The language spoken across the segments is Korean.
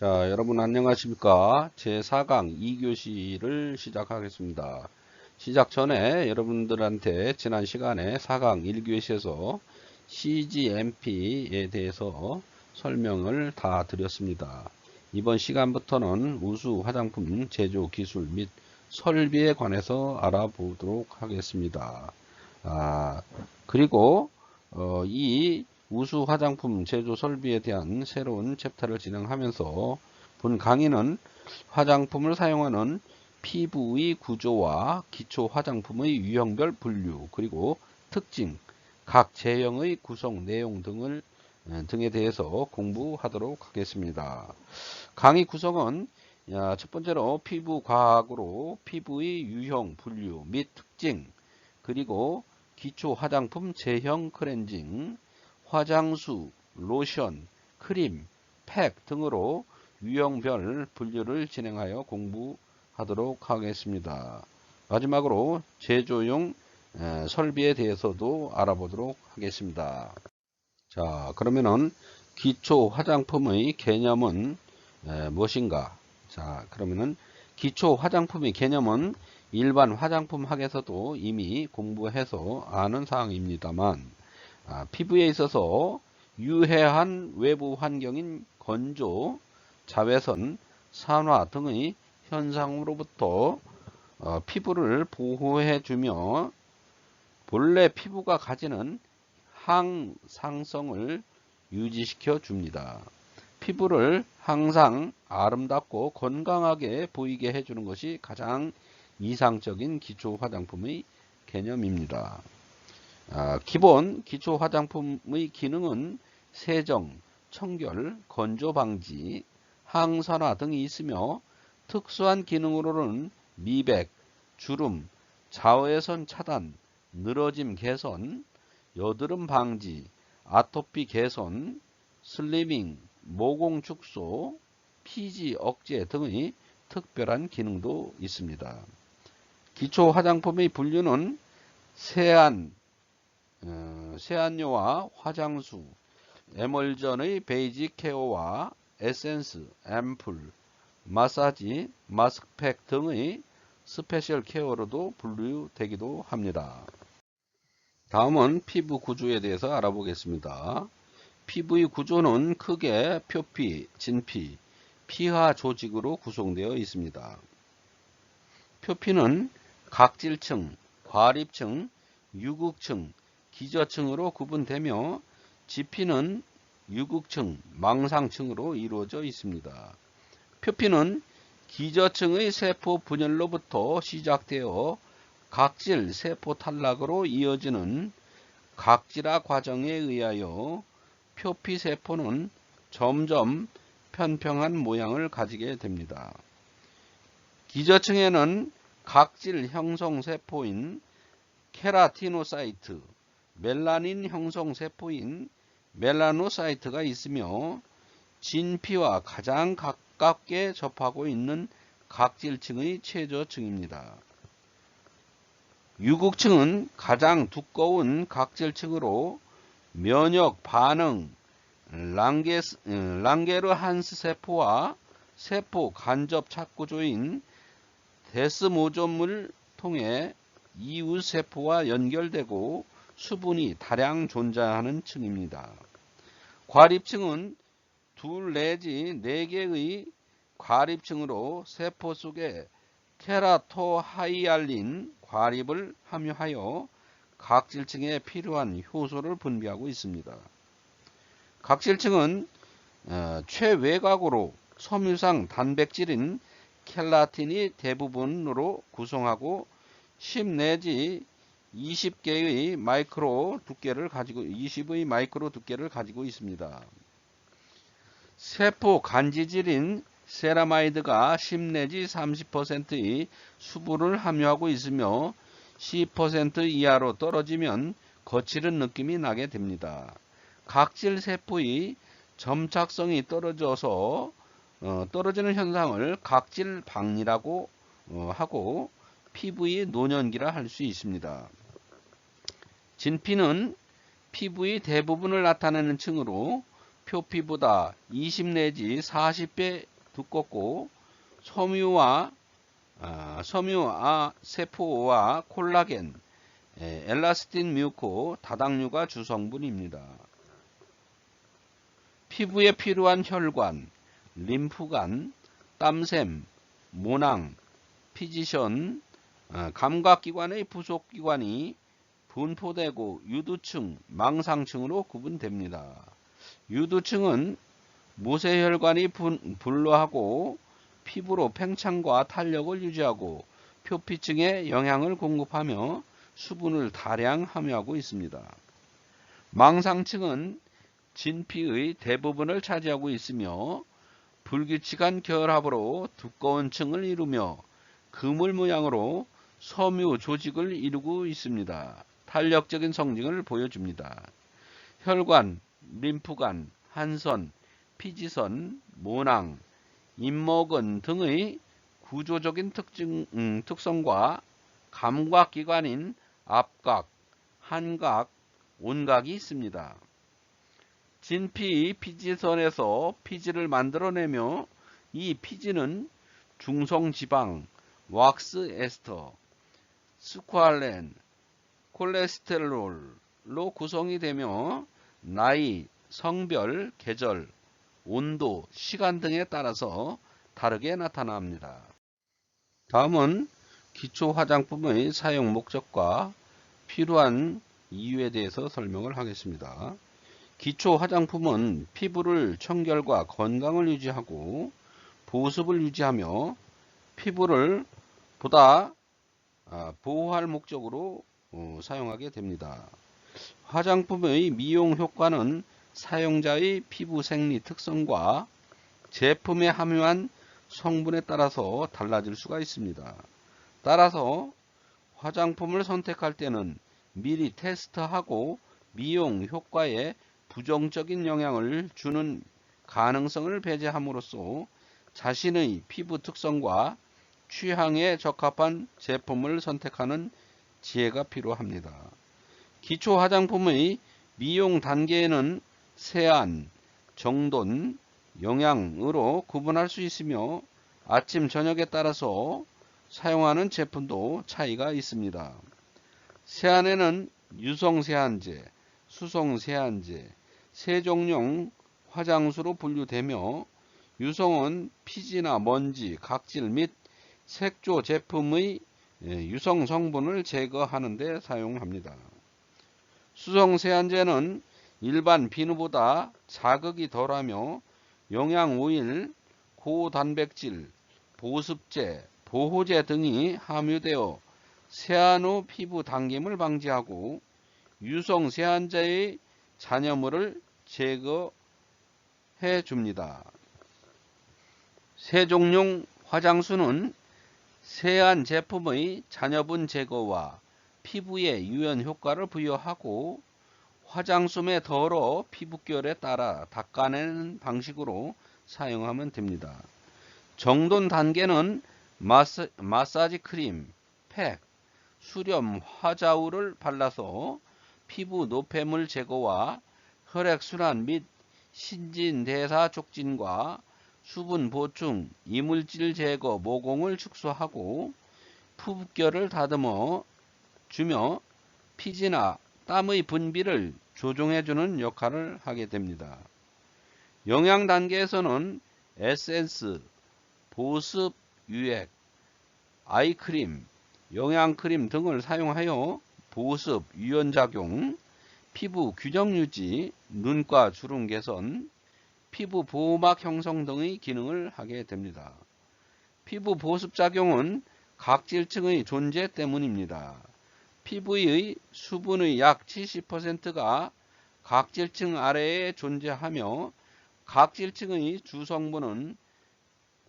자, 여러분 안녕하십니까? 제4강 2교시를 시작하겠습니다. 시작 전에 여러분들한테 지난 시간에 4강 1교시에서 CGMP에 대해서 설명을 다 드렸습니다. 이번 시간부터는 우수 화장품 제조 기술 및 설비에 관해서 알아보도록 하겠습니다. 그리고 이 우수 화장품 제조 설비에 대한 새로운 챕터를 진행하면서 본 강의는 화장품을 사용하는 피부의 구조와 기초 화장품의 유형별 분류, 그리고 특징, 각 제형의 구성 내용 등에 대해서 공부하도록 하겠습니다. 강의 구성은 첫 번째로 피부 과학으로 피부의 유형 분류 및 특징, 그리고 기초 화장품 제형 클렌징, 화장수, 로션, 크림, 팩 등으로 유형별 분류를 진행하여 공부하도록 하겠습니다. 마지막으로 제조용 설비에 대해서도 알아보도록 하겠습니다. 자, 그러면은 기초 화장품의 개념은 무엇인가? 자, 그러면은 기초 화장품의 개념은 일반 화장품 학에서도 이미 공부해서 아는 사항입니다만, 피부에 있어서 유해한 외부 환경인 건조, 자외선, 산화 등의 현상으로부터 피부를 보호해주며 본래 피부가 가지는 항상성을 유지시켜 줍니다. 피부를 항상 아름답고 건강하게 보이게 해주는 것이 가장 이상적인 기초 화장품의 개념입니다. 기본 기초 화장품의 기능은 세정, 청결, 건조 방지, 항산화 등이 있으며 특수한 기능으로는 미백, 주름, 자외선 차단, 늘어짐 개선, 여드름 방지, 아토피 개선, 슬리밍, 모공 축소, 피지 억제 등의 특별한 기능도 있습니다. 기초 화장품의 분류는 세안료와 화장수, 에멀전의 베이직 케어와 에센스, 앰플, 마사지, 마스크팩 등의 스페셜 케어로도 분류되기도 합니다. 다음은 피부 구조에 대해서 알아보겠습니다. 피부의 구조는 크게 표피, 진피, 피하 조직으로 구성되어 있습니다. 표피는 각질층, 과립층, 유극층, 기저층으로 구분되며 지피는 유극층, 망상층으로 이루어져 있습니다. 표피는 기저층의 세포 분열로부터 시작되어 각질 세포 탈락으로 이어지는 각질화 과정에 의하여 표피 세포는 점점 편평한 모양을 가지게 됩니다. 기저층에는 각질 형성 세포인 케라티노사이트, 멜라닌 형성 세포인 멜라노사이트가 있으며 진피와 가장 가깝게 접하고 있는 각질층의 최저층입니다. 유극층은 가장 두꺼운 각질층으로 면역 반응, 랑게르한스 세포와 세포 간접 착구조인 데스모즘을 통해 이웃 세포와 연결되고 수분이 다량 존재하는 층입니다. 과립층은 2 내지 4개의 과립층으로 세포 속에 케라토하이알린 과립을 함유하여 각질층에 필요한 효소를 분비하고 있습니다. 각질층은 최외곽으로 섬유상 단백질인 켈라틴이 대부분으로 구성하고 10 내지 20의 마이크로 두께를 가지고 있습니다. 세포 간지질인 세라마이드가 10 내지 30%의 수분을 함유하고 있으며 10% 이하로 떨어지면 거칠은 느낌이 나게 됩니다. 각질 세포의 점착성이 떨어지는 현상을 각질 박리라고 하고 피부의 노년기라 할 수 있습니다. 진피는 피부의 대부분을 나타내는 층으로 표피보다 20 내지 40배 두껍고 섬유화 세포와 콜라겐, 엘라스틴 뮤코, 다당류가 주성분입니다. 피부에 필요한 혈관, 림프관, 땀샘, 모낭, 피지션, 감각기관의 부속기관이 분포되고 유두층, 망상층으로 구분됩니다. 유두층은 모세혈관이 분로하고 피부로 팽창과 탄력을 유지하고 표피층에 영양을 공급하며 수분을 다량 함유하고 있습니다. 망상층은 진피의 대부분을 차지하고 있으며 불규칙한 결합으로 두꺼운 층을 이루며 그물 모양으로 섬유 조직을 이루고 있습니다. 탄력적인 성질을 보여줍니다. 혈관, 림프관, 한선, 피지선, 모낭, 임목은 등의 구조적인 특성과 감각기관인 앞각, 한각, 온각이 있습니다. 진피 피지선에서 피지를 만들어내며 이 피지는 중성지방, 왁스 에스터, 스ኳ알렌, 콜레스테롤로 구성이 되며 나이, 성별, 계절, 온도, 시간 등에 따라서 다르게 나타납니다. 다음은 기초 화장품의 사용 목적과 필요한 이유에 대해서 설명을 하겠습니다. 기초 화장품은 피부를 청결과 건강을 유지하고 보습을 유지하며 피부를 보다 보호할 목적으로 사용하게 됩니다. 화장품의 미용 효과는 사용자의 피부 생리 특성과 제품에 함유한 성분에 따라서 달라질 수가 있습니다. 따라서 화장품을 선택할 때는 미리 테스트하고 미용 효과에 부정적인 영향을 주는 가능성을 배제함으로써 자신의 피부 특성과 취향에 적합한 제품을 선택하는 지혜가 필요합니다. 기초 화장품의 미용 단계에는 세안, 정돈, 영양으로 구분할 수 있으며 아침, 저녁에 따라서 사용하는 제품도 차이가 있습니다. 세안에는 유성세안제, 수성세안제, 세정용 화장수로 분류되며 유성은 피지나 먼지, 각질 및 색조 제품의 유성 성분을 제거하는 데 사용합니다. 수성세안제는 일반 비누보다 자극이 덜하며 영양오일, 고단백질, 보습제, 보호제 등이 함유되어 세안 후 피부 당김을 방지하고 유성 세안제의 잔여물을 제거해 줍니다. 세정용 화장수는 세안 제품의 잔여분 제거와 피부에 유연 효과를 부여하고 화장솜에 덜어 피부결에 따라 닦아내는 방식으로 사용하면 됩니다. 정돈 단계는 마사지 크림, 팩, 수렴 화자우를 발라서 피부 노폐물 제거와 혈액순환 및 신진대사 촉진과 수분 보충, 이물질 제거, 모공을 축소하고 피부결을 다듬어 주며 피지나 땀의 분비를 조종해주는 역할을 하게 됩니다. 영양 단계에서는 에센스, 보습, 유액, 아이크림, 영양크림 등을 사용하여 보습, 유연작용, 피부 균형 유지, 눈가 주름 개선, 피부 보호막 형성 등의 기능을 하게 됩니다. 피부 보습 작용은 각질층의 존재 때문입니다. 피부의 수분의 약 70%가 각질층 아래에 존재하며 각질층의 주성분은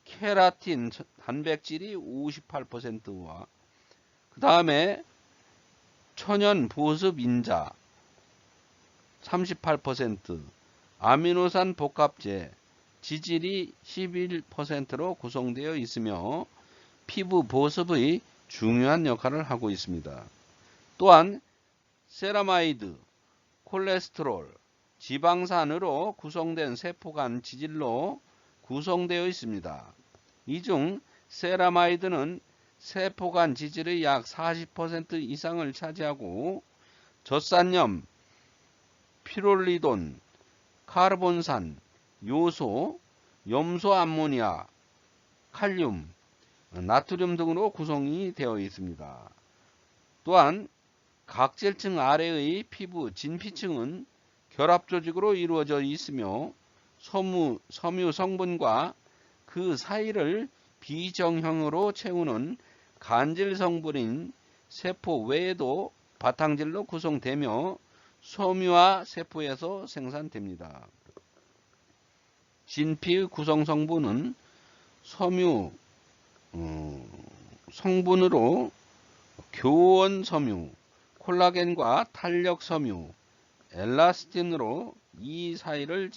케라틴 단백질이 58%와 그 다음에 천연 보습 인자 38%, 아미노산 복합제, 지질이 11%로 구성되어 있으며 피부 보습의 중요한 역할을 하고 있습니다. 또한 세라마이드, 콜레스테롤, 지방산으로 구성된 세포간 지질로 구성되어 있습니다. 이 중 세라마이드는 세포 간 지질의 약 40% 이상을 차지하고 젖산염, 피롤리돈, 카르본산, 요소, 염소 암모니아, 칼륨, 나트륨 등으로 구성이 되어 있습니다. 또한 각질층 아래의 피부 진피층은 결합조직으로 이루어져 있으며 섬유 성분과 그 사이를 비정형으로 채우는 간질 성분인 세포 외에도 바탕질로 구성되며 섬유화 세포에서 생산됩니다. 진피의 구성 성분은 섬유 성분으로 교원 섬유, 콜라겐과 탄력 섬유, 엘라스틴으로 이 사이를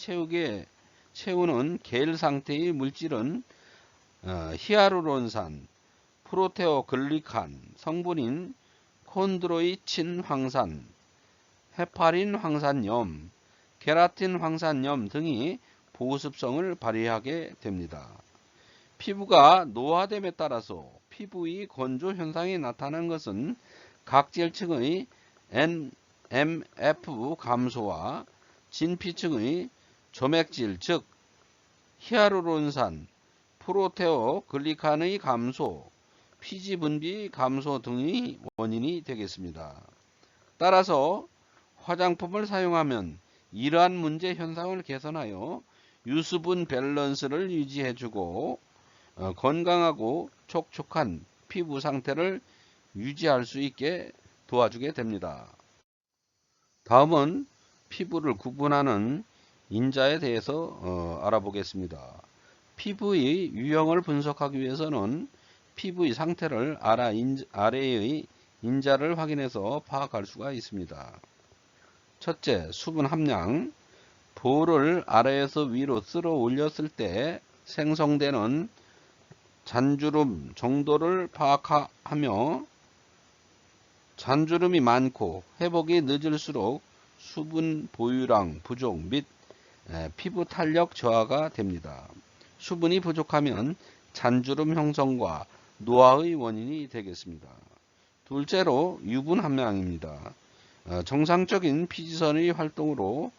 채우는 겔 상태의 물질은 히아루론산, 프로테오글리칸 성분인 콘드로이친 황산, 헤파린 황산염, 케라틴 황산염 등이 보습성을 발휘하게 됩니다. 피부가 노화됨에 따라서 피부의 건조 현상이 나타나는 것은 각질층의 NMF 감소와 진피층의 점액질 즉 히아루론산, 프로테오글리칸의 감소, 피지 분비 감소 등의 원인이 되겠습니다. 따라서 화장품을 사용하면 이러한 문제 현상을 개선하여 유수분 밸런스를 유지해주고 건강하고 촉촉한 피부 상태를 유지할 수 있게 도와주게 됩니다. 다음은 피부를 구분하는 인자에 대해서 알아보겠습니다. 피부의 유형을 분석하기 위해서는 피부의 상태를 아래의 인자를 확인해서 파악할 수가 있습니다. 첫째, 수분 함량. 볼을 아래에서 위로 쓸어 올렸을 때 생성되는 잔주름 정도를 파악하며 잔주름이 많고 회복이 늦을수록 수분 보유량 부족 및 피부 탄력 저하가 됩니다. 수분이 부족하면 잔주름 형성과 노화의 원인이 되겠습니다. 둘째로 유분 함량입니다. 정상적인 피지선의 활동으로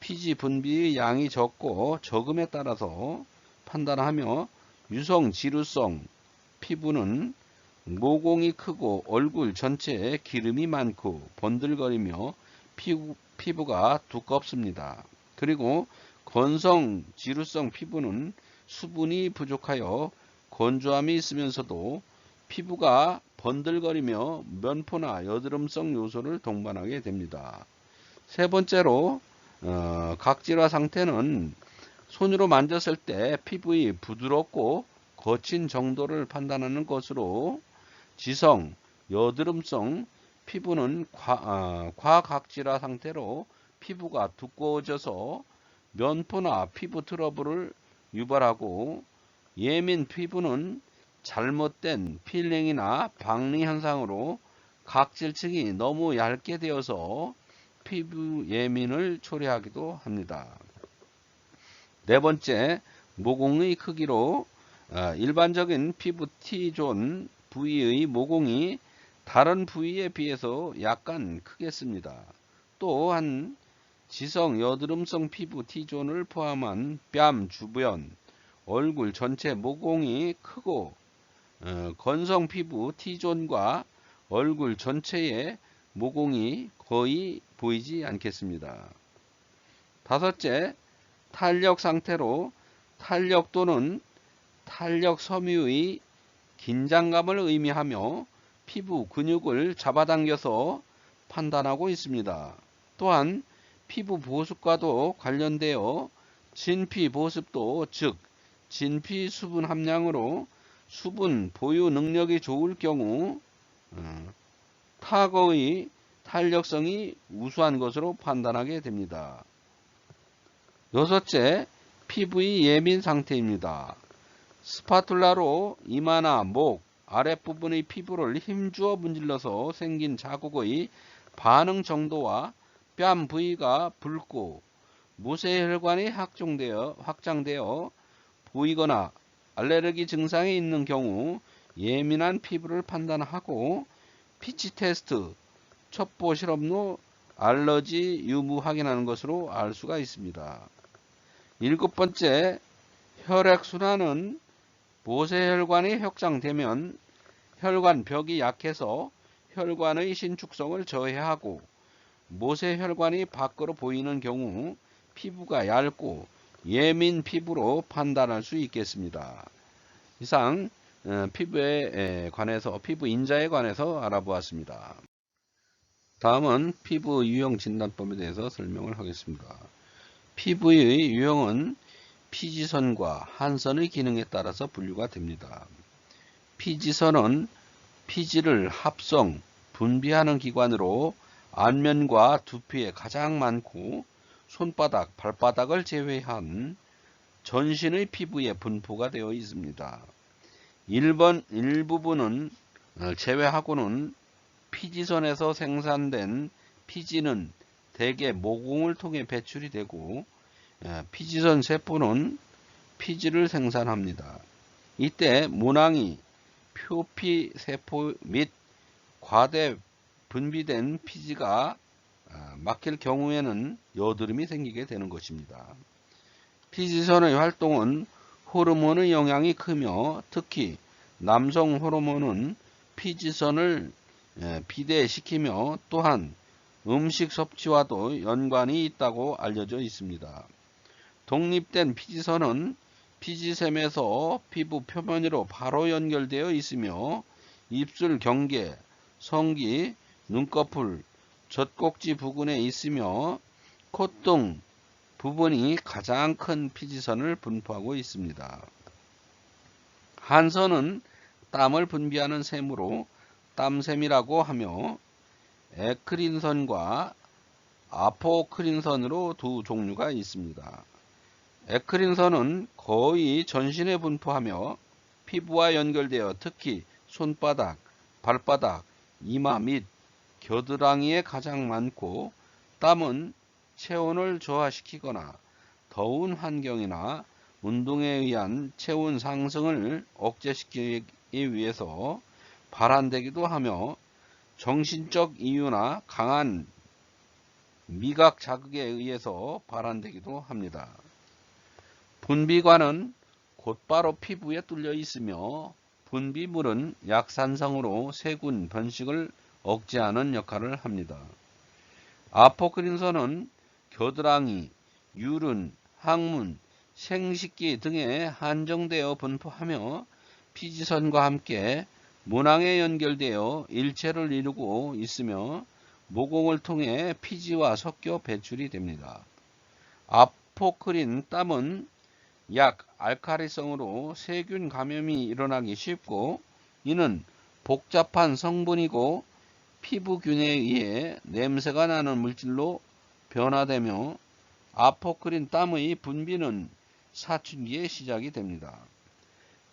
피지 분비의 양이 적고 적음에 따라서 판단하며 유성 지루성 피부는 모공이 크고 얼굴 전체에 기름이 많고 번들거리며 피부가 두껍습니다. 그리고 건성 지루성 피부는 수분이 부족하여 건조함이 있으면서도 피부가 번들거리며 면포나 여드름성 요소를 동반하게 됩니다. 세 번째로 각질화 상태는 손으로 만졌을 때 피부의 부드럽고 거친 정도를 판단하는 것으로 지성, 여드름성 피부는 과각질화 상태로 피부가 두꺼워져서 면포나 피부 트러블을 유발하고 예민 피부는 잘못된 필링이나 박리 현상으로 각질층이 너무 얇게 되어서 피부 예민을 초래하기도 합니다. 네 번째, 모공의 크기로 일반적인 피부 T존 부위의 모공이 다른 부위에 비해서 약간 크겠습니다. 또한 지성 여드름성 피부 T존을 포함한 뺨 주변, 얼굴 전체 모공이 크고 건성 피부 T존과 얼굴 전체의 모공이 거의 보이지 않겠습니다. 다섯째, 탄력 상태로 탄력 또는 탄력 섬유의 긴장감을 의미하며 피부 근육을 잡아당겨서 판단하고 있습니다. 또한 피부 보습과도 관련되어 진피 보습도 즉 진피 수분 함량으로 수분 보유 능력이 좋을 경우 타거의 탄력성이 우수한 것으로 판단하게 됩니다. 여섯째, 피부의 예민 상태입니다. 스파툴라로 이마나 목, 아랫부분의 피부를 힘주어 문질러서 생긴 자국의 반응 정도와 뺨 부위가 붉고 무쇠혈관이 확장되어 보이거나 알레르기 증상이 있는 경우 예민한 피부를 판단하고 피치 테스트, 첩보 실험로 알러지 유무 확인하는 것으로 알 수가 있습니다. 7번째, 혈액순환은 모세혈관이 확장되면 혈관벽이 약해서 혈관의 신축성을 저해하고 모세혈관이 밖으로 보이는 경우 피부가 얇고 예민 피부로 판단할 수 있겠습니다. 이상 피부에 관해서 피부 인자에 관해서 알아보았습니다. 다음은 피부 유형 진단법에 대해서 설명을 하겠습니다. 피부의 유형은 피지선과 한선의 기능에 따라서 분류가 됩니다. 피지선은 피지를 합성, 분비하는 기관으로 안면과 두피에 가장 많고 손바닥, 발바닥을 제외한 전신의 피부에 분포가 되어 있습니다. 일부분은 제외하고는 피지선에서 생산된 피지는 대개 모공을 통해 배출이 되고 피지선 세포는 피지를 생산합니다. 이때 모낭이 표피 세포 및 과대 분비된 피지가 막힐 경우에는 여드름이 생기게 되는 것입니다. 피지선의 활동은 호르몬의 영향이 크며 특히 남성 호르몬은 피지선을 비대시키며 또한 음식 섭취와도 연관이 있다고 알려져 있습니다. 독립된 피지선은 피지샘에서 피부 표면 위로 바로 연결되어 있으며 입술 경계, 성기, 눈꺼풀, 젖꼭지 부근에 있으며 콧등 부분이 가장 큰 피지선을 분포하고 있습니다. 한선은 땀을 분비하는 샘으로 땀샘이라고 하며 에크린선과 아포크린선으로 두 종류가 있습니다. 에크린선은 거의 전신에 분포하며 피부와 연결되어 특히 손바닥, 발바닥, 이마 및 겨드랑이에 가장 많고 땀은 체온을 저하시키거나 더운 환경이나 운동에 의한 체온 상승을 억제시키기 위해서 발한되기도 하며 정신적 이유나 강한 미각 자극에 의해서 발한되기도 합니다. 분비관은 곧바로 피부에 뚫려 있으며 분비물은 약산성으로 세균 번식을 억제하는 역할을 합니다. 아포크린선은 겨드랑이, 유륜, 항문, 생식기 등에 한정되어 분포하며 피지선과 함께 모낭에 연결되어 일체를 이루고 있으며 모공을 통해 피지와 섞여 배출이 됩니다. 아포크린 땀은 약 알칼리성으로 세균 감염이 일어나기 쉽고 이는 복잡한 성분이고 피부균에 의해 냄새가 나는 물질로 변화되며 아포크린 땀의 분비는 사춘기에 시작이 됩니다.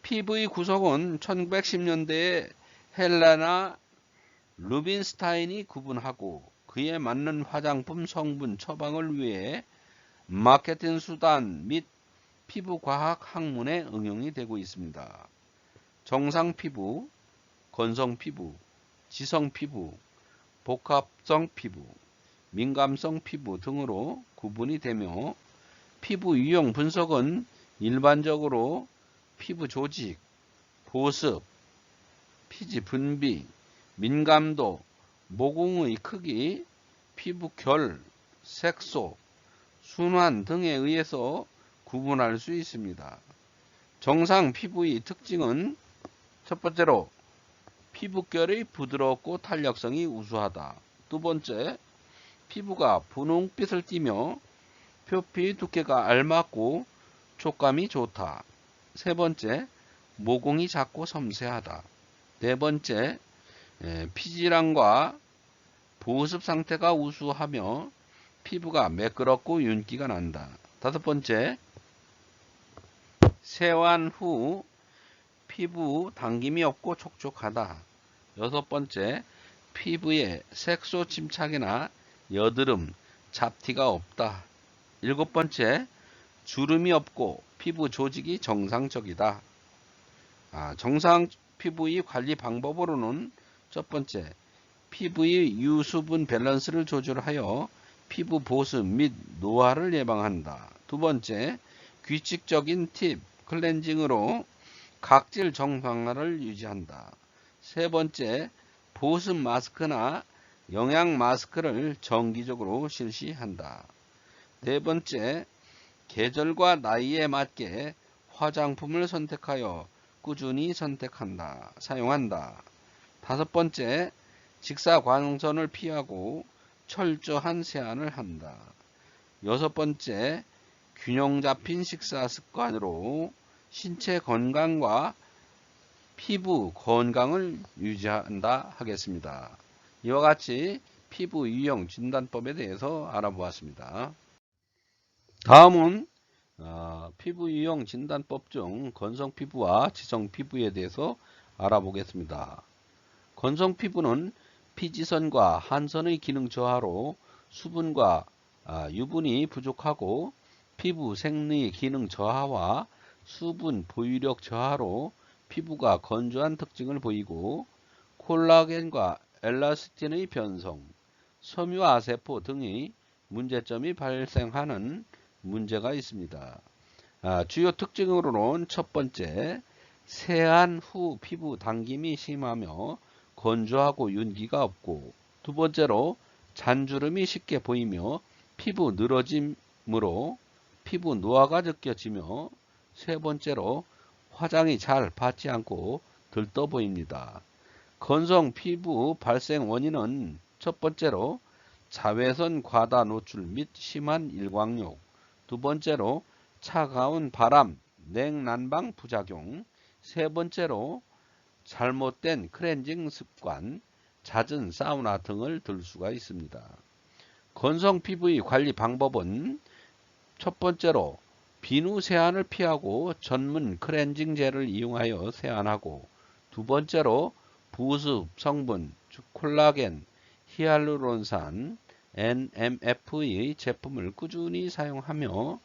피부의 구성은 1910년대에 헬레나 루빈스타인이 구분하고 그에 맞는 화장품 성분 처방을 위해 마케팅 수단 및 피부과학 학문에 응용이 되고 있습니다. 정상 피부, 건성 피부, 지성 피부, 복합성 피부, 민감성 피부 등으로 구분이 되며 피부 유형 분석은 일반적으로 피부 조직, 보습, 피지 분비, 민감도, 모공의 크기, 피부 결, 색소, 순환 등에 의해서 구분할 수 있습니다. 정상 피부의 특징은 첫 번째로 피부결이 부드럽고 탄력성이 우수하다. 두 번째, 피부가 분홍빛을 띠며 표피 두께가 알맞고 촉감이 좋다. 세 번째, 모공이 작고 섬세하다. 네 번째, 피지량과 보습 상태가 우수하며 피부가 매끄럽고 윤기가 난다. 다섯 번째, 세완 후 피부 당김이 없고 촉촉하다. 여섯 번째, 피부에 색소 침착이나 여드름, 잡티가 없다. 일곱 번째, 주름이 없고 피부 조직이 정상적이다. 정상 피부의 관리 방법으로는 첫 번째, 피부의 유수분 밸런스를 조절하여 피부 보습 및 노화를 예방한다. 두 번째, 규칙적인 팁 클렌징으로 각질 정상화를 유지한다. 세 번째, 보습 마스크나 영양 마스크를 정기적으로 실시한다. 네 번째, 계절과 나이에 맞게 화장품을 선택하여 꾸준히 사용한다. 다섯 번째, 직사광선을 피하고 철저한 세안을 한다. 여섯 번째, 균형 잡힌 식사 습관으로 신체 건강과 피부 건강을 유지한다 하겠습니다. 이와 같이 피부 유형 진단법에 대해서 알아보았습니다. 다음은 피부 유형 진단법 중 건성 피부와 지성 피부에 대해서 알아보겠습니다. 건성 피부는 피지선과 한선의 기능 저하로 수분과 유분이 부족하고 피부 생리 기능 저하와 수분 보유력 저하로 피부가 건조한 특징을 보이고 콜라겐과 엘라스틴의 변성, 섬유화세포 등의 문제점이 발생하는 문제가 있습니다. 주요 특징으로는 첫 번째, 세안 후 피부 당김이 심하며 건조하고 윤기가 없고, 두 번째로 잔주름이 쉽게 보이며 피부 늘어짐으로 피부 노화가 느껴지며, 세 번째로 화장이 잘 받지 않고 들떠 보입니다. 건성 피부 발생 원인은 첫 번째로 자외선 과다 노출 및 심한 일광욕, 두 번째로 차가운 바람, 냉난방 부작용, 세 번째로 잘못된 클렌징 습관, 잦은 사우나 등을 들 수가 있습니다. 건성 피부의 관리 방법은 첫 번째로 비누 세안을 피하고 전문 클렌징 젤을 이용하여 세안하고, 두 번째로 부습 성분, 즉 콜라겐, 히알루론산, NMF의 제품을 꾸준히 사용하며,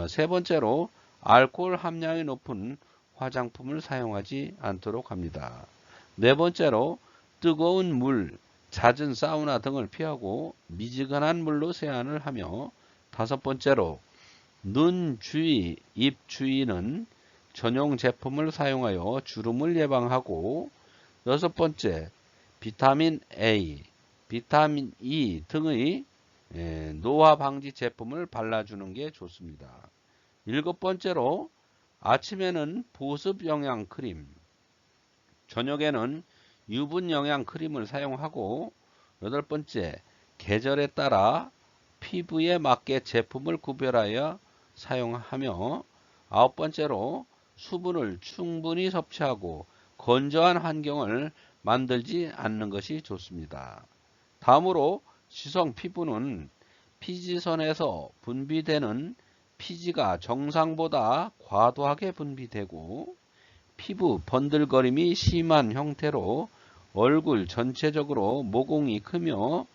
세 번째로 알코올 함량이 높은 화장품을 사용하지 않도록 합니다. 네 번째로 뜨거운 물, 잦은 사우나 등을 피하고 미지근한 물로 세안을 하며, 다섯 번째로 눈 주위, 입 주위는 전용 제품을 사용하여 주름을 예방하고, 여섯 번째, 비타민 A, 비타민 E 등의 노화 방지 제품을 발라주는 게 좋습니다. 일곱 번째로 아침에는 보습 영양 크림, 저녁에는 유분 영양 크림을 사용하고, 여덟 번째, 계절에 따라 피부에 맞게 제품을 구별하여 사용하며, 아홉 번째로 수분을 충분히 섭취하고 건조한 환경을 만들지 않는 것이 좋습니다. 다음으로 지성 피부는 피지선에서 분비되는 피지가 정상보다 과도하게 분비되고 피부 번들거림이 심한 형태로 얼굴 전체적으로 모공이 크며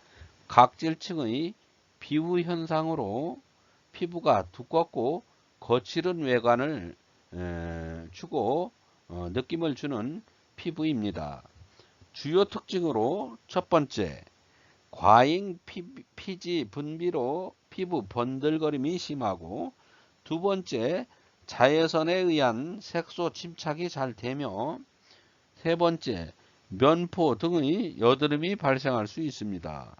각질층의 비후 현상으로 피부가 두껍고 거칠은 외관을 주고 느낌을 주는 피부입니다. 주요 특징으로 첫 번째, 과잉 피지 분비로 피부 번들거림이 심하고, 두 번째, 자외선에 의한 색소 침착이 잘 되며, 세 번째, 면포 등의 여드름이 발생할 수 있습니다.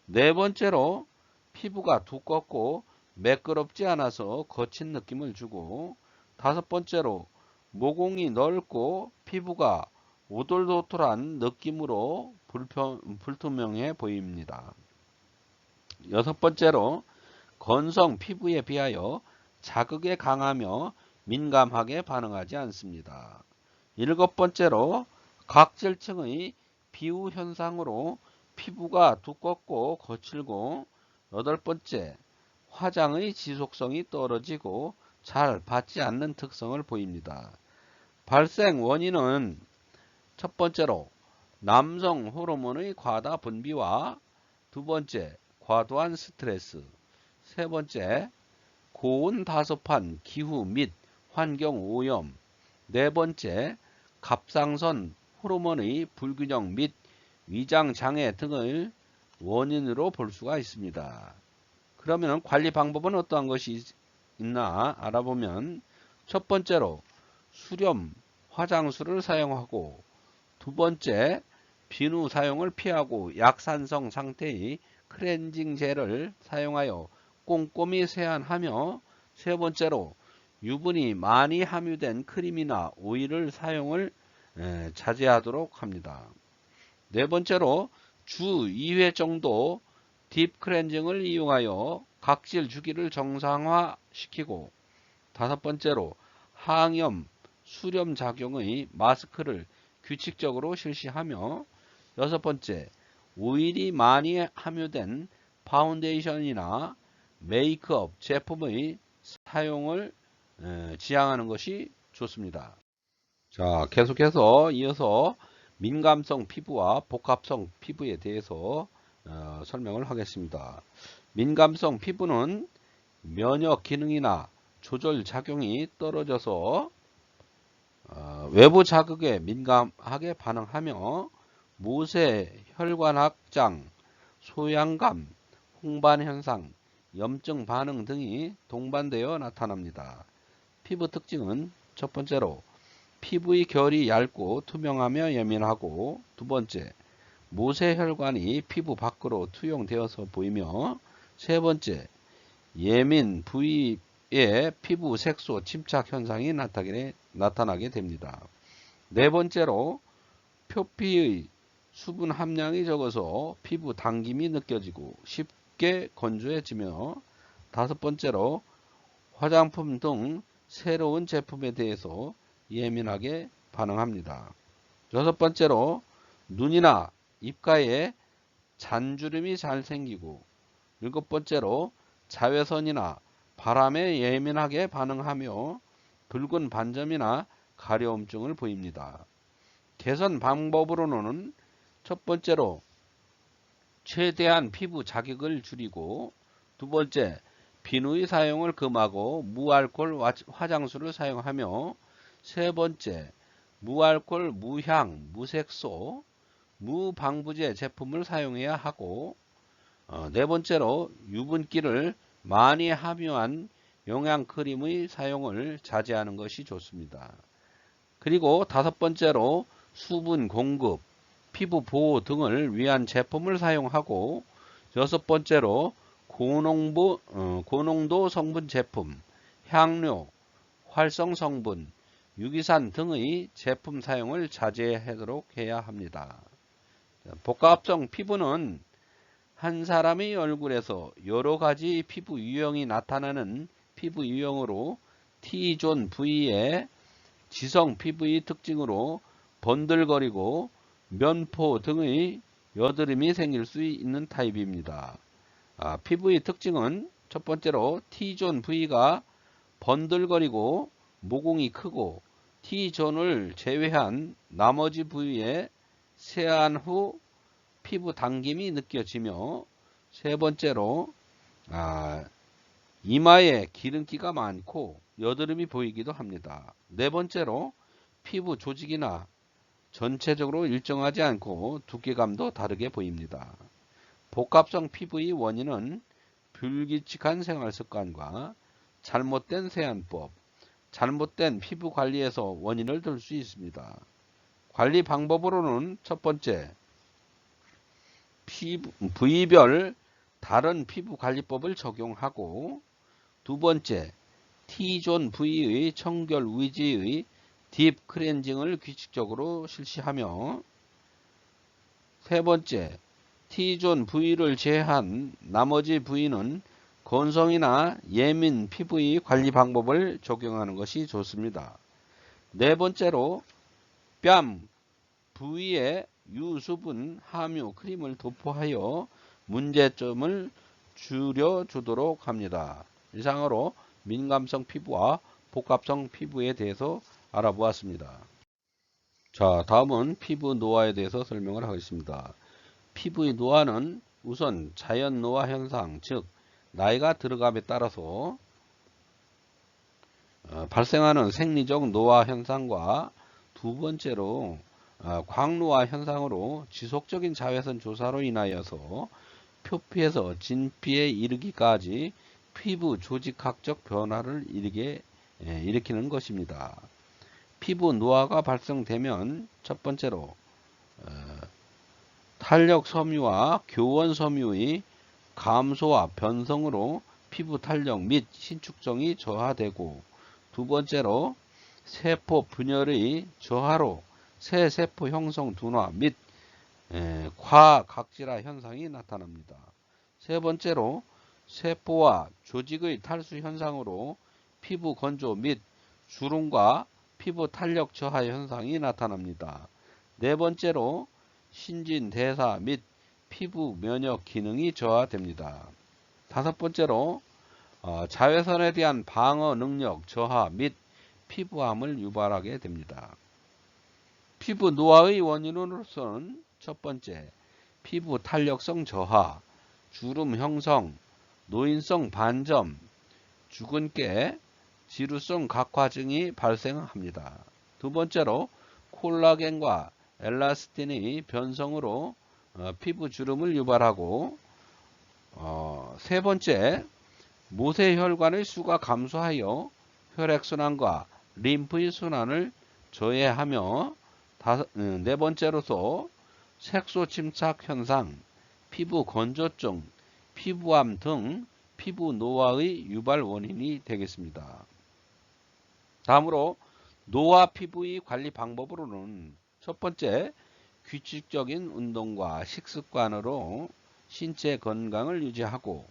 네 번째로 피부가 두껍고 매끄럽지 않아서 거친 느낌을 주고, 다섯 번째로 모공이 넓고 피부가 오돌도돌한 느낌으로 불투명해 보입니다. 여섯 번째로 건성 피부에 비하여 자극에 강하며 민감하게 반응하지 않습니다. 일곱 번째로 각질층의 비후 현상으로 피부가 두껍고 거칠고, 여덟 번째, 화장의 지속성이 떨어지고 잘 받지 않는 특성을 보입니다. 발생 원인은 첫 번째로 남성 호르몬의 과다 분비와, 두 번째, 과도한 스트레스, 세 번째, 고온 다소판 기후 및 환경 오염. 네 번째, 갑상선 호르몬의 불균형 및 위장 장애 등을 원인으로 볼 수가 있습니다. 그러면 관리 방법은 어떠한 것이 있나 알아보면, 첫 번째로 수렴 화장수를 사용하고, 두 번째 비누 사용을 피하고 약산성 상태의 클렌징 젤을 사용하여 꼼꼼히 세안하며, 세 번째로 유분이 많이 함유된 크림이나 오일을 사용을 자제하도록 합니다. 네 번째로 주 2회 정도 딥 클렌징을 이용하여 각질 주기를 정상화시키고, 다섯 번째로 항염, 수렴 작용의 마스크를 규칙적으로 실시하며, 여섯 번째, 오일이 많이 함유된 파운데이션이나 메이크업 제품의 사용을 지양하는 것이 좋습니다. 자, 계속해서 이어서 민감성 피부와 복합성 피부에 대해서 설명을 하겠습니다. 민감성 피부는 면역 기능이나 조절 작용이 떨어져서 외부 자극에 민감하게 반응하며 모세, 혈관 확장, 소양감, 홍반 현상, 염증 반응 등이 동반되어 나타납니다. 피부 특징은 첫 번째로 피부의 결이 얇고 투명하며 예민하고, 두 번째, 모세혈관이 피부 밖으로 투영되어서 보이며, 세 번째, 예민 부위에 피부 색소 침착 현상이 나타나게 됩니다. 네 번째로 표피의 수분 함량이 적어서 피부 당김이 느껴지고 쉽게 건조해지며, 다섯 번째로 화장품 등 새로운 제품에 대해서 예민하게 반응합니다. 여섯 번째로 눈이나 입가에 잔주름이 잘 생기고, 일곱 번째로 자외선이나 바람에 예민하게 반응하며 붉은 반점이나 가려움증을 보입니다. 개선 방법으로는 첫 번째로 최대한 피부 자극을 줄이고, 두 번째, 비누의 사용을 금하고 무알콜 화장수를 사용하며, 세 번째, 무알콜, 무향, 무색소, 무방부제 제품을 사용해야 하고, 네 번째로 유분기를 많이 함유한 영양크림의 사용을 자제하는 것이 좋습니다. 그리고 다섯 번째로 수분 공급, 피부 보호 등을 위한 제품을 사용하고, 여섯 번째로 고농도 성분 제품, 향료, 활성 성분, 유기산 등의 제품 사용을 자제하도록 해야 합니다. 복합성 피부는 한 사람의 얼굴에서 여러 가지 피부 유형이 나타나는 피부 유형으로, T존 부위에 지성 피부의 특징으로 번들거리고 면포 등의 여드름이 생길 수 있는 타입입니다. 피부의 특징은 첫 번째로 T존 부위가 번들거리고 모공이 크고, T존을 제외한 나머지 부위에 세안 후 피부 당김이 느껴지며, 세 번째로 이마에 기름기가 많고 여드름이 보이기도 합니다. 네 번째로 피부 조직이나 전체적으로 일정하지 않고 두께감도 다르게 보입니다. 복합성 피부의 원인은 불규칙한 생활습관과 잘못된 세안법, 잘못된 피부 관리에서 원인을 들 수 있습니다. 관리 방법으로는 첫 번째, 부위별 다른 피부 관리법을 적용하고, 두 번째, T존 부위의 청결 위주의 딥 클렌징을 규칙적으로 실시하며, 세 번째, T존 부위를 제외한 나머지 부위는 건성이나 예민 피부의 관리 방법을 적용하는 것이 좋습니다. 네 번째로 뺨 부위에 유수분 함유 크림을 도포하여 문제점을 줄여주도록 합니다. 이상으로 민감성 피부와 복합성 피부에 대해서 알아보았습니다. 자, 다음은 피부 노화에 대해서 설명을 하겠습니다. 피부의 노화는 우선 자연 노화 현상, 즉 나이가 들어감에 따라서 발생하는 생리적 노화 현상과 두 번째로 광노화 현상으로 지속적인 자외선 조사로 인하여서 표피에서 진피에 이르기까지 피부 조직학적 변화를 일으키는 것입니다. 피부 노화가 발생되면 첫 번째로 탄력 섬유와 교원 섬유의 감소와 변성으로 피부 탄력 및 신축성이 저하되고, 두 번째로 세포 분열의 저하로 새 세포 형성 둔화 및 과각질화 현상이 나타납니다. 세 번째로 세포와 조직의 탈수 현상으로 피부 건조 및 주름과 피부 탄력 저하 현상이 나타납니다. 네 번째로 신진 대사 및 피부 면역 기능이 저하됩니다. 다섯 번째로 자외선에 대한 방어 능력 저하 및 피부암을 유발하게 됩니다. 피부 노화의 원인으로서는 첫 번째, 피부 탄력성 저하, 주름 형성, 노인성 반점, 죽은 깨, 지루성 각화 등이 발생합니다. 두 번째로 콜라겐과 엘라스틴의 변성으로 피부 주름을 유발하고, 세 번째, 모세혈관의 수가 감소하여 혈액순환과 림프의 순환을 저해하며, 네 번째로서 색소 침착 현상, 피부 건조증, 피부암 등 피부 노화의 유발 원인이 되겠습니다. 다음으로 노화 피부의 관리 방법으로는 첫 번째, 규칙적인 운동과 식습관으로 신체 건강을 유지하고,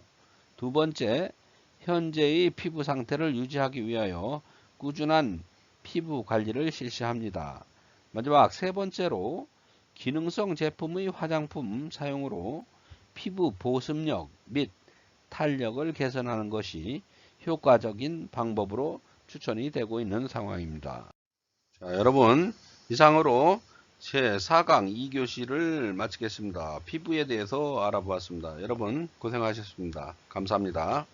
두 번째, 현재의 피부 상태를 유지하기 위하여 꾸준한 피부 관리를 실시합니다. 마지막 세 번째로 기능성 제품의 화장품 사용으로 피부 보습력 및 탄력을 개선하는 것이 효과적인 방법으로 추천이 되고 있는 상황입니다. 자, 여러분, 이상으로 제 4강 2교시를 마치겠습니다. 피부에 대해서 알아보았습니다. 여러분 고생하셨습니다. 감사합니다.